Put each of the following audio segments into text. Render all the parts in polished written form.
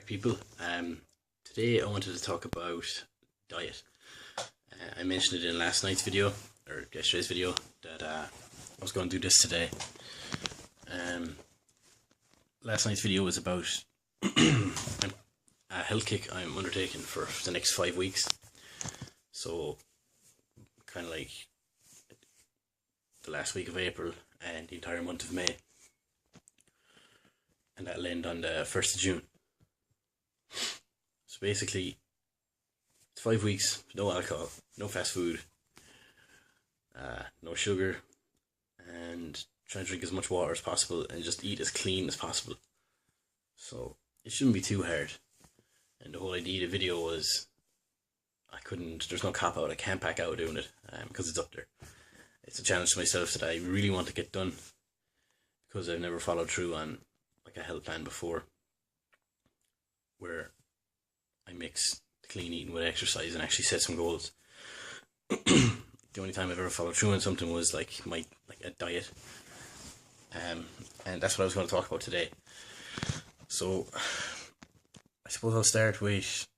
People. Today I wanted to talk about diet. I mentioned it in last night's video, or yesterday's video, that I was going to do this today. Last night's video was about a health kick I'm undertaking for the next 5 weeks. So, kind of like the last week of April and the entire month of May. And that'll end on the 1st of June. So basically, it's 5 weeks, no alcohol, no fast food, no sugar, and try to drink as much water as possible and just eat as clean as possible. So it shouldn't be too hard. And the whole idea of the video was, there's no cop out, I can't back out doing it, because it's up there. It's a challenge to myself that I really want to get done, because I've never followed through on like a health plan before, where I mix clean eating with exercise and actually set some goals. The only time I've ever followed through on something was like a diet, and that's what I was going to talk about today. So I suppose I'll start with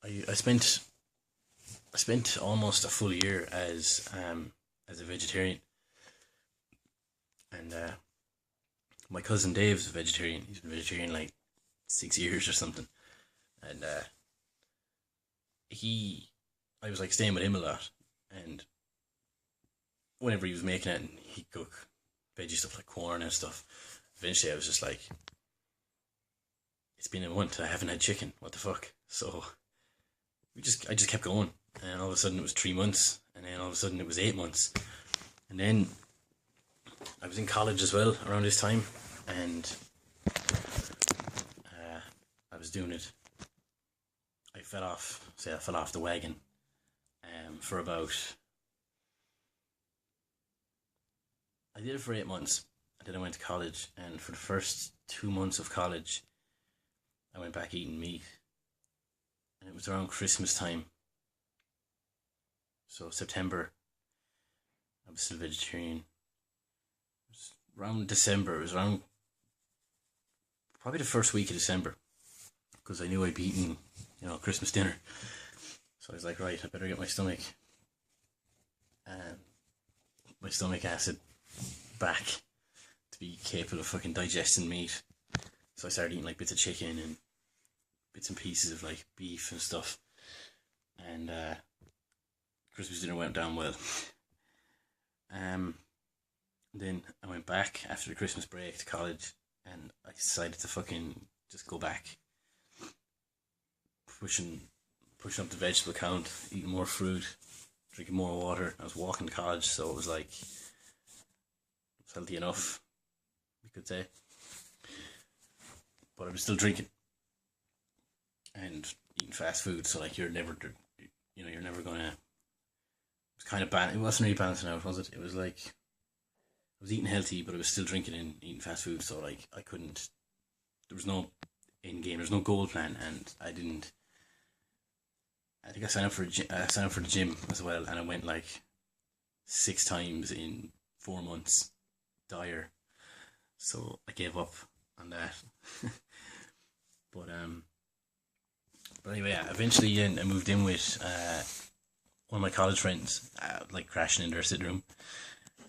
I spent almost a full year as a vegetarian, and my cousin Dave's a vegetarian. He's been vegetarian like 6 years or something. And I was like staying with him a lot, and whenever he was making it, and he'd cook veggie stuff like corn and stuff, eventually I was just like, it's been a month, I haven't had chicken, what the fuck? So I just kept going, and all of a sudden it was 3 months, and then all of a sudden it was 8 months, and then I was in college as well around this time, and I was doing it. I fell off the wagon for about, I did it for 8 months, and then I went to college, and for the first 2 months of college I went back eating meat, and it was around Christmas time, so September I was still vegetarian. It was around December, it was around probably the first week of December, because I knew I'd be eating, Christmas dinner. So I was like, right, I better get my stomach acid back to be capable of fucking digesting meat. So I started eating like bits of chicken and bits and pieces of like beef and stuff. And Christmas dinner went down well. Then I went back after the Christmas break to college, and I decided to fucking just go back, pushing up the vegetable count, eating more fruit, drinking more water. I was walking to college, so it was like, it was healthy enough, you could say. But I was still drinking and eating fast food, so like you're never gonna. It was kind of it wasn't really balancing out, was it? It was like I was eating healthy, but I was still drinking and eating fast food, so like I couldn't. There was no end game. There's no goal plan, and I didn't. I think I signed up for the gym as well, and I went like 6 times in 4 months. Dire. So I gave up on that. But anyway, yeah, eventually I moved in with one of my college friends, like crashing in their sitting room,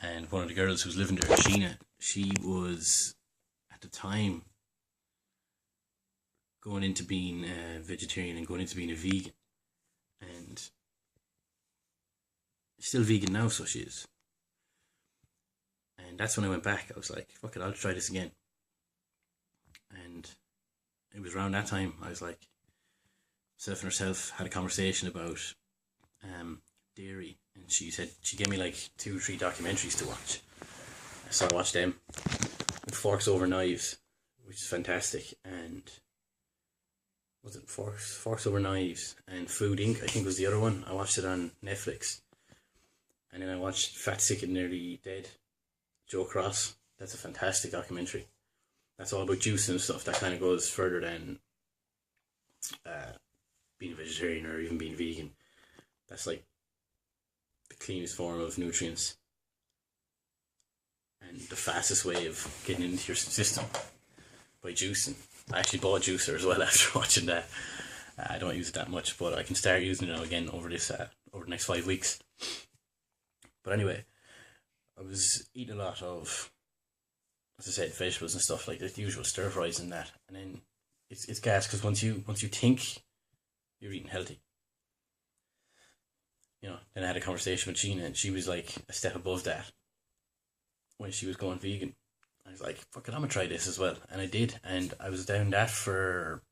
and one of the girls who was living there, Sheena, she was at the time going into being a vegetarian and going into being a vegan, and still vegan now, so she is. And that's when I went back. I was like, fuck it, I'll try this again. And it was around that time I was like, myself and herself had a conversation about dairy, and she gave me like 2 or 3 documentaries to watch. So I watched them, with Forks Over Knives, which is fantastic, and was it Forks Over Knives and Food Inc. I think was the other one. I watched it on Netflix. And then I watched Fat, Sick and Nearly Dead, Joe Cross. That's a fantastic documentary. That's all about juice and stuff. That kind of goes further than being a vegetarian or even being vegan. That's like the cleanest form of nutrients and the fastest way of getting into your system by juicing. I actually bought a juicer as well after watching that. I don't use it that much, but I can start using it now again over the next 5 weeks. But anyway, I was eating a lot of, as I said, vegetables and stuff like the usual stir fries and that, and then it's gas because once you think you're eating healthy, then I had a conversation with Sheena, and she was like a step above that when she was going vegan. I was like, fuck it, I'm gonna try this as well. And I did, and I was down that for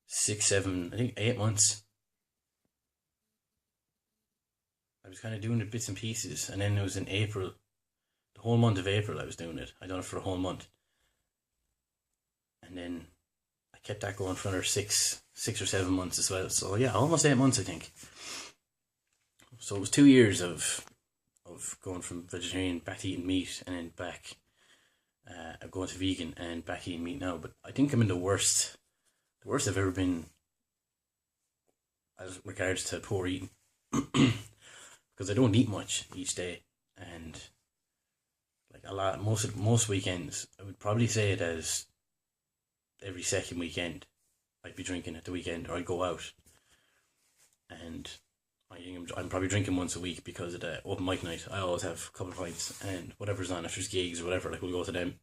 6, 7, I think 8 months. I was kind of doing it bits and pieces, and then it was in April, the whole month of April I was doing it. I done it for a whole month. And then I kept that going for another 6 or 7 months as well. So yeah, almost 8 months I think. So it was 2 years of going from vegetarian back to eating meat, and then back going to vegan and back eating meat now. But I think I'm in the worst I've ever been as regards to poor eating. Because I don't eat much each day, and like most weekends, I would probably say it as every second weekend I'd be drinking at the weekend, or I'd go out, and I'm probably drinking once a week because of the open mic night. I always have a couple of pints, and whatever's on, if there's gigs or whatever, like we'll go to them,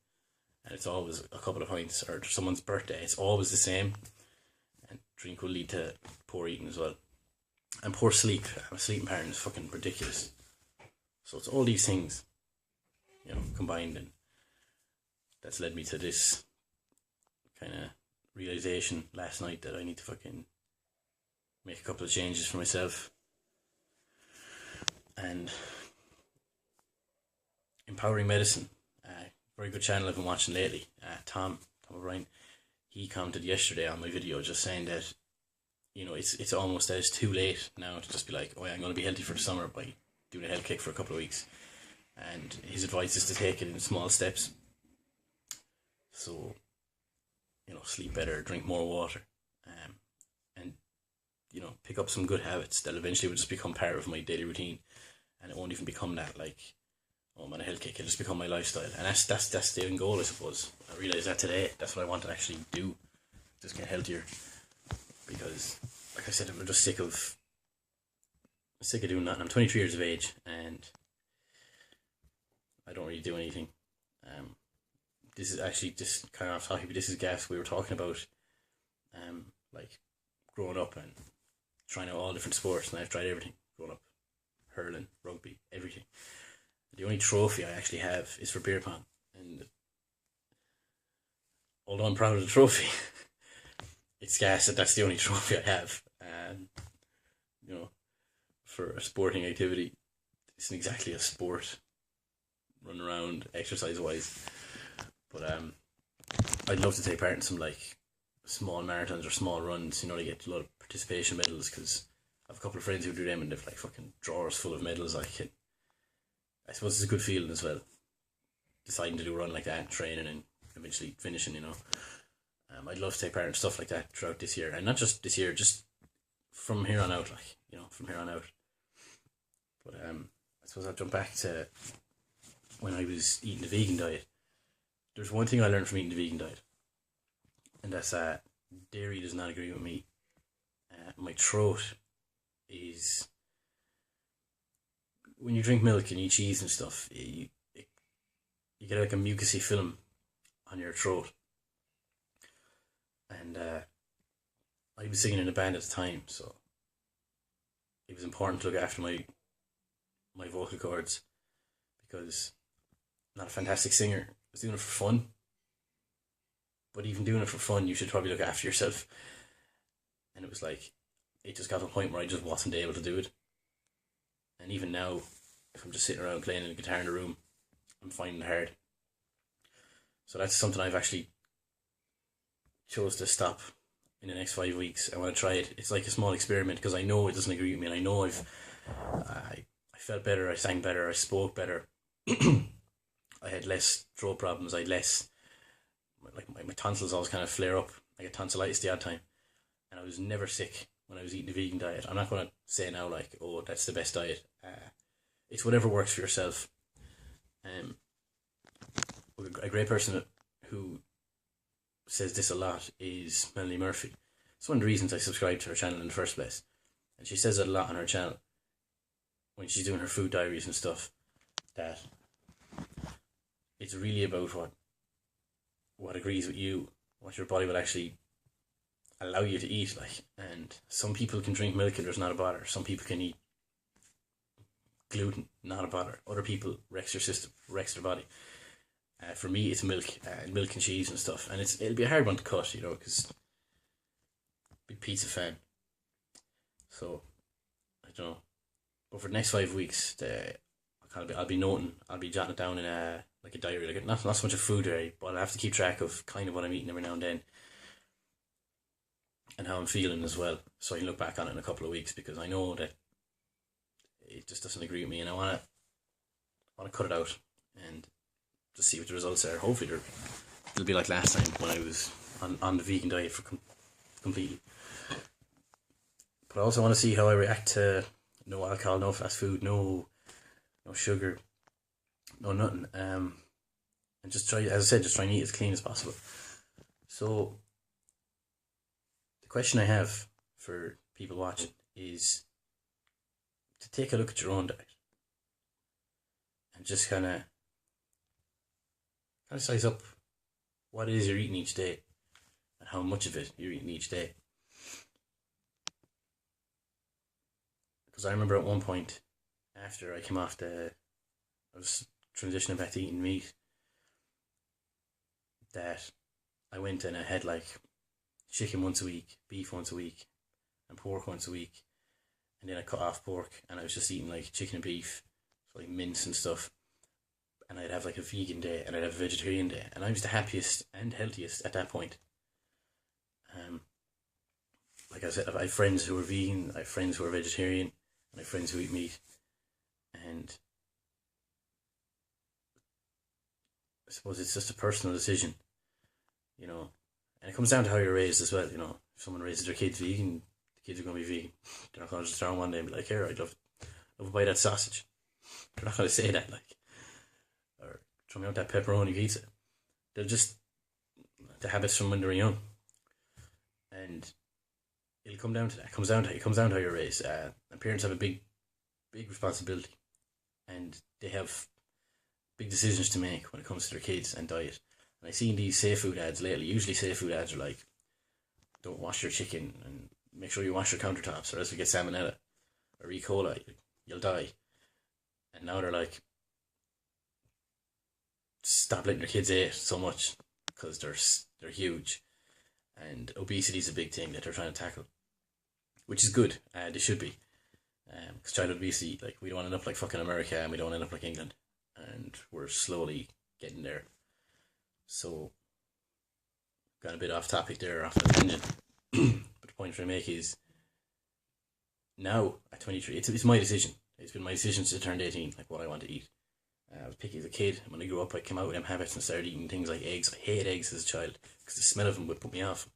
and it's always a couple of pints, or someone's birthday, it's always the same, and drink will lead to poor eating as well. And poor sleep. My sleeping pattern is fucking ridiculous. So it's all these things, combined, and that's led me to this kind of realization last night that I need to fucking make a couple of changes for myself. And Empowering Medicine, very good channel I've been watching lately. Tom O'Brien, he commented yesterday on my video just saying that it's almost as too late now to just be like, oh yeah, I'm going to be healthy for the summer by doing a health kick for a couple of weeks. And his advice is to take it in small steps. So, sleep better, drink more water, and pick up some good habits that eventually will just become part of my daily routine, and it won't even become that like, oh I'm on a health kick. It'll just become my lifestyle, and that's the end goal, I suppose. I realised that today. That's what I want to actually do, just get healthier. Because, like I said, I'm just sick of doing that. And I'm 23 years of age, and I don't really do anything. This is actually just kind of off topic, but this is gas. We were talking about, like growing up and trying out all different sports, and I've tried everything growing up: hurling, rugby, everything. The only trophy I actually have is for beer pong, and although I'm proud of the trophy. It's gas that that's the only trophy I have. For a sporting activity, it isn't exactly a sport, run around exercise wise. But I'd love to take part in some like small marathons or small runs. To get a lot of participation medals, because I have a couple of friends who do them, and they've like fucking drawers full of medals. I suppose it's a good feeling as well, deciding to do a run like that, training, and eventually finishing. I'd love to take part in stuff like that throughout this year, and not just this year, just from here on out, from here on out. But I suppose I'll jump back to when I was eating the vegan diet. There's one thing I learned from eating the vegan diet, and that's dairy does not agree with me. My throat is, when you drink milk and eat cheese and stuff, you get like a mucousy film on your throat. And I was singing in a band at the time, so it was important to look after my vocal cords, because I'm not a fantastic singer. I was doing it for fun, but even doing it for fun, you should probably look after yourself. And it was like, it just got to a point where I just wasn't able to do it. And even now, if I'm just sitting around playing a guitar in the room, I'm finding it hard. So that's something I've actually chose to stop in the next 5 weeks. I want to try it. It's like a small experiment, because I know it doesn't agree with me, and I know I felt better, I sang better, I spoke better. I had less throat problems. I had less, like my tonsils always kind of flare up. I get tonsillitis the odd time, and I was never sick when I was eating a vegan diet. I'm not going to say now like, oh, that's the best diet. It's whatever works for yourself. A great person who says this a lot is Melanie Murphy. It's one of the reasons I subscribed to her channel in the first place. And she says it a lot on her channel when she's doing her food diaries and stuff, that it's really about what agrees with you, what your body will actually allow you to eat. Like, and some people can drink milk and there's not a bother. Some people can eat gluten, not a bother. Other people wrecks your system, wrecks their body. For me, it's milk and cheese and stuff, and it'll be a hard one to cut, you know, because big pizza fan. So I don't know, but for the next 5 weeks, I'll be noting, I'll be jotting it down in a diary, like not so much a food diary, but I have to keep track of kind of what I'm eating every now and then, and how I'm feeling as well, so I can look back on it in a couple of weeks, because I know that it just doesn't agree with me, and I want to cut it out and just see what the results are. Hopefully it'll be like last time when I was on the vegan diet for completely. But I also want to see how I react to no alcohol, no fast food, no sugar, no nothing. And just try, as I said, just try and eat as clean as possible. So the question I have for people watching is to take a look at your own diet and just kind of size up what it is you're eating each day and how much of it you're eating each day. Because I remember at one point, after I came off I was transitioning back to eating meat, that I went and I had like chicken once a week, beef once a week, and pork once a week. And then I cut off pork and I was just eating like chicken and beef, so like mince and stuff. And I'd have like a vegan day and I'd have a vegetarian day, and I was the happiest and healthiest at that point. Like I said, I have friends who are vegan, I have friends who are vegetarian, and I have friends who eat meat. And I suppose it's just a personal decision, you know. And it comes down to how you're raised as well, you know. If someone raises their kids vegan, the kids are going to be vegan. They're not going to just turn one day and be like, here, I'd love to buy that sausage. They're not going to say that, like, or throw me out that pepperoni pizza. They're just the habits from when they're young. And it'll come down to that. It comes down to how you're raised. And parents have a big responsibility, and they have big decisions to make when it comes to their kids and diet. And I've seen these safe food ads lately. Usually safe food ads are like, don't wash your chicken and make sure you wash your countertops or else you get salmonella or E. coli, you'll die. And now they're like, stop letting your kids eat so much because they're huge. And obesity is a big thing that they're trying to tackle, which is good. They should be. Because childhood obesity, like, we don't want to end up like fucking America, and we don't want to end up like England. And we're slowly getting there. So, got a bit off topic there, off the tangent. But the point I'm trying to make is, now at 23, it's my decision. It's been my decision since I turned 18, like what I want to eat. I was picky as a kid, and when I grew up, I came out with them habits and started eating things like eggs. I hated eggs as a child because the smell of them would put me off.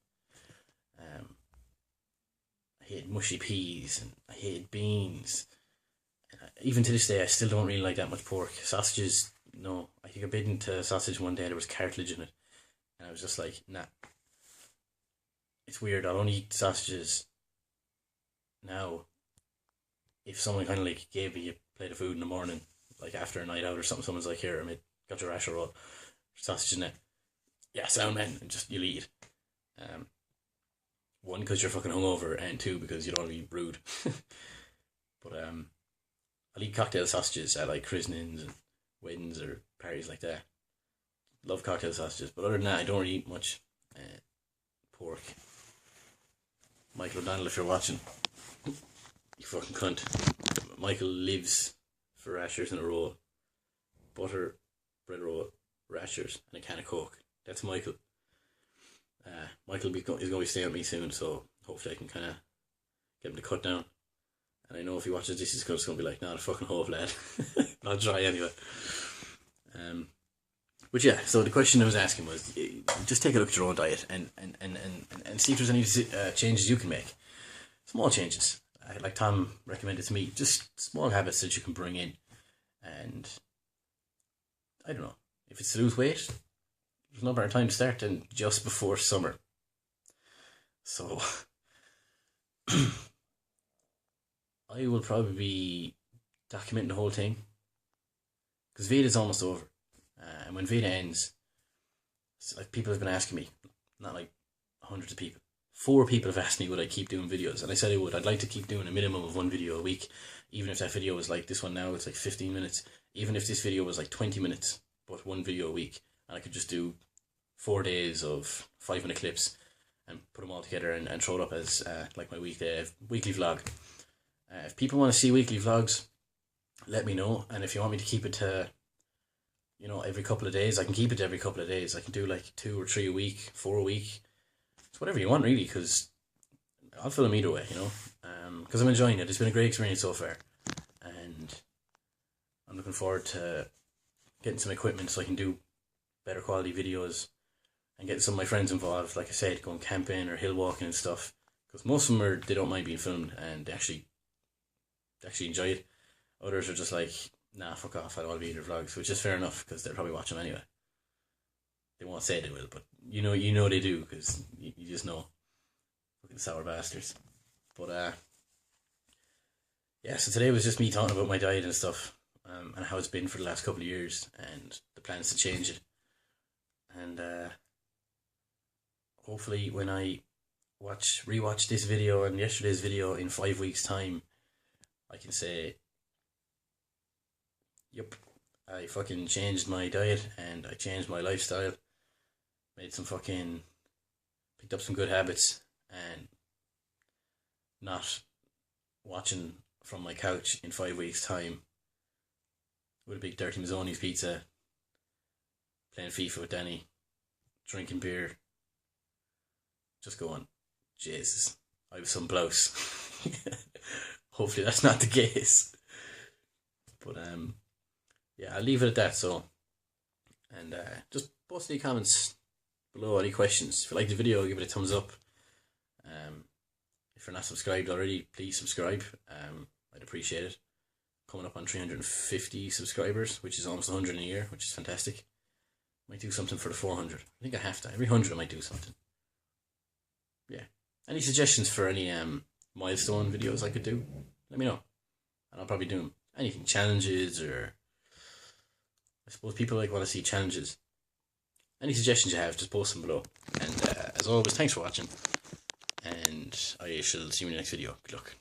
I hated mushy peas, and I hated beans. Even to this day, I still don't really like that much pork. Sausages, no. I think I bit into a sausage one day, there was cartilage in it, and I was just like, nah. It's weird, I'll only eat sausages now if someone kind of like gave me a plate of food in the morning, like after a night out or something. Someone's like, here, I got your rasher roll, sausage in it. Yeah, sound, man, and just, you'll eat. One, because you're fucking hungover, and two, because you don't want to be rude. But I'll eat cocktail sausages at like christenings and weddings or parties like that. Love cocktail sausages, but other than that, I don't really eat much pork. Michael O'Donnell, if you're watching, you fucking cunt. Michael lives for rashers in a roll. Butter, bread roll, rashers, and a can of Coke. That's Michael. Michael is going to be staying with me soon, so hopefully I can kind of get him to cut down. And I know if he watches this, he's just going to be like, nah, the fucking hope, lad. I'll try anyway. But yeah, so the question I was asking was, just take a look at your own diet and see if there's any changes you can make. Small changes. Like Tom recommended to me, just small habits that you can bring in. And I don't know, if it's to lose weight, there's no better time to start than just before summer. So I will probably be documenting the whole thing, because VEDA is almost over, and when VEDA ends, like, people have been asking me, not like hundreds of people, 4 people have asked me would I keep doing videos, and I said I would. I'd like to keep doing a minimum of 1 video a week, even if that video was like this one now, it's like 15 minutes, even if this video was like 20 minutes, but 1 video a week, and I could just do 4 days of 5-minute clips and put them all together and throw it up as like my weekly vlog. If people want to see weekly vlogs, let me know, and if you want me to keep it to, you know, every couple of days, I can keep it to every couple of days. I can do like 2 or 3 a week, 4 a week. It's whatever you want, really, because I'll film either way, you know, because I'm enjoying it. It's been a great experience so far, and I'm looking forward to getting some equipment so I can do better quality videos and getting some of my friends involved, like I said, going camping or hill walking and stuff, because most of them they don't mind being filmed, and they actually enjoy it. Others are just like, nah, fuck off, I don't want to be in your vlogs, which is fair enough, because they'll probably watch them anyway. They won't say they will, but you know they do, because you just know. Fucking sour bastards. But yeah, so today was just me talking about my diet and stuff, and how it's been for the last couple of years, and the plans to change it. And hopefully when I rewatch this video and yesterday's video in 5 weeks' time, I can say, yep, I fucking changed my diet and I changed my lifestyle, picked up some good habits, and not watching from my couch in 5 weeks' time with a big dirty Mazzoni's pizza, playing FIFA with Danny, drinking beer, just going, Jesus, I have some blouse. Hopefully that's not the case. But yeah, I'll leave it at that. So, and just post any comments below, any questions. If you like the video, give it a thumbs up. If you're not subscribed already, please subscribe. I'd appreciate it. Coming up on 350 subscribers, which is almost 100 in a year, which is fantastic. Might do something for the 400. I think I have to. Every 100 I might do something. Yeah. Any suggestions for any milestone videos I could do, let me know, and I'll probably do them. Anything, challenges, or I suppose people want to see challenges. Any suggestions you have, just post them below. And as always, thanks for watching, and I shall see you in the next video. Good luck.